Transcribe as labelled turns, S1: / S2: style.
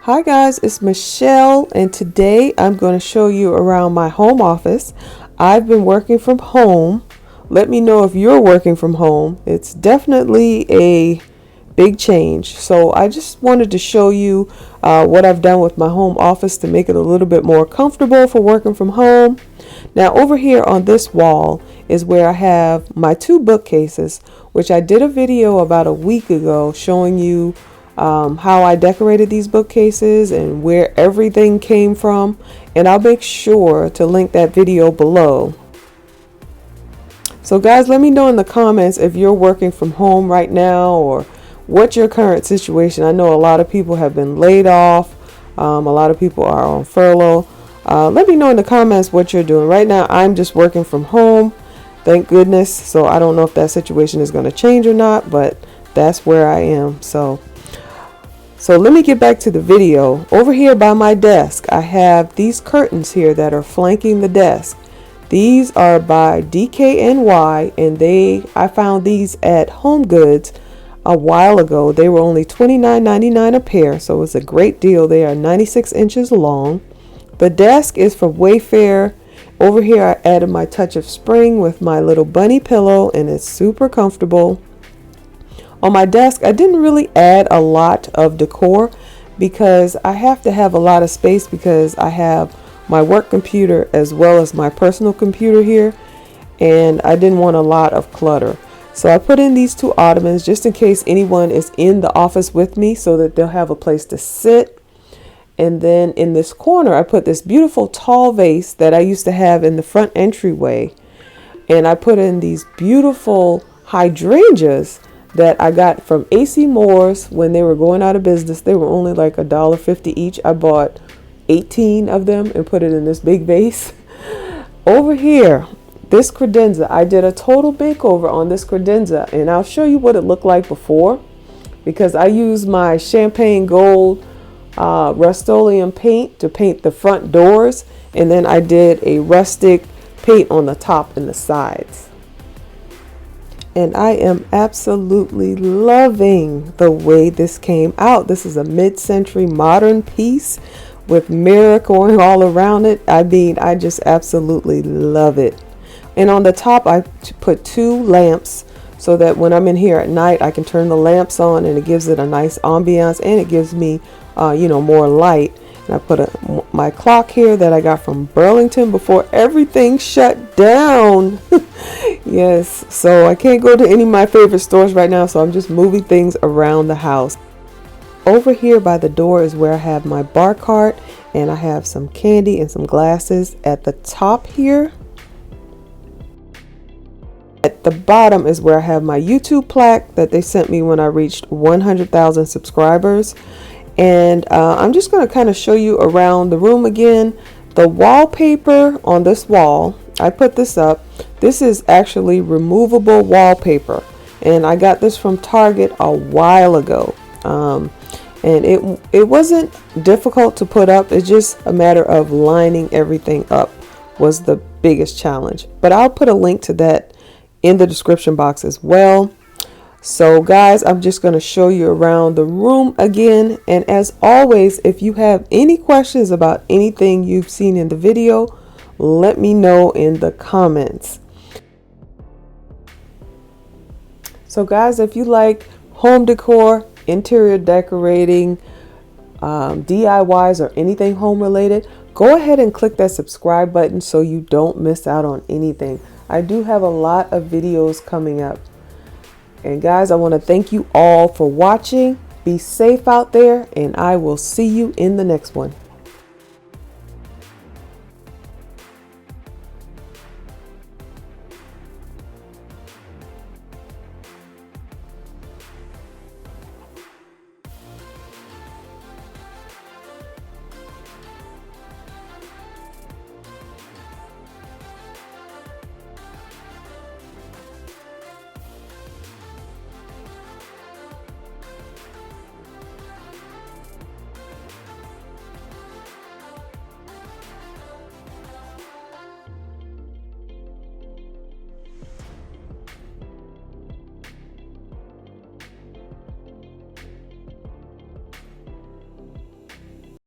S1: Hi guys, it's Michelle, and today I'm going to show you around my home office. I've been working from home. Let me know if you're working from home. It's definitely a big change. So I just wanted to show you what I've done with my home office to make it a little bit more comfortable for working from home. Now over here on this wall is where I have my two bookcases, which I did a video about a week ago showing you how I decorated these bookcases and where everything came from, and I'll make sure to link that video below. So guys, let me know in the comments if you're working from home right now or what's your current situation. I know a lot of people have been laid off. A lot of people are on furlough. Let me know in the comments what you're doing. Right now I'm just working from home, thank goodness. So I don't know if that situation is going to change or not, but that's where I am. So let me get back to the video. Over here by my desk, I have these curtains here that are flanking the desk. These are by DKNY, and I found these at HOMEGOODS a while ago. They were only $29.99 a pair, so it's a great deal. They are 96 inches long. The desk is from WAYFAIR. Over here I added my touch of spring with my little bunny pillow, and it's super comfortable. On my desk, I didn't really add a lot of decor because I have to have a lot of space because I have my work computer as well as my personal computer here, and I didn't want a lot of clutter. So I put in these two ottomans just in case anyone is in the office with me so that they'll have a place to sit. And then in this corner, I put this beautiful tall vase that I used to have in the front entryway. And I put in these beautiful hydrangeas that I got from AC Moore's when they were going out of business. They were only like $1.50 each. I bought 18 of them and put it in this big vase. Over here, this credenza, I did a total makeover on this credenza, and I'll show you what it looked like before because I used my champagne gold RUSTOLEUM paint to paint the front doors, and then I did a rustic paint on the top and the sides. And I am absolutely loving the way this came out. This is a mid-century modern piece with mirror going all around it. I mean, I just absolutely love it. And on the top, I put two lamps so that when I'm in here at night, I can turn the lamps on and it gives it a nice ambiance, and it gives me, more light. And I put my clock here that I got from Burlington before everything shut down. Yes, so I can't go to any of my favorite stores right now, so I'm just moving things around the house. Over here by the door is where I have my bar cart, and I have some candy and some glasses at the top here. At the bottom is where I have my YouTube plaque that they sent me when I reached 100,000 subscribers. And I'm just going to kind of show you around the room again. The wallpaper on this wall, I put this up. This is actually removable wallpaper, and I got this from Target a while ago. And it wasn't difficult to put up. It's just a matter of lining everything up was the biggest challenge. But I'll put a link to that in the description box as well. So guys, I'm just going to show you around the room again. And as always, if you have any questions about anything you've seen in the video, let me know in the comments. So guys, if you like home decor, interior decorating, DIYs, or anything home related, go ahead and click that subscribe button so you don't miss out on anything. I do have a lot of videos coming up. And guys, I want to thank you all for watching. Be safe out there, and I will see you in the next one.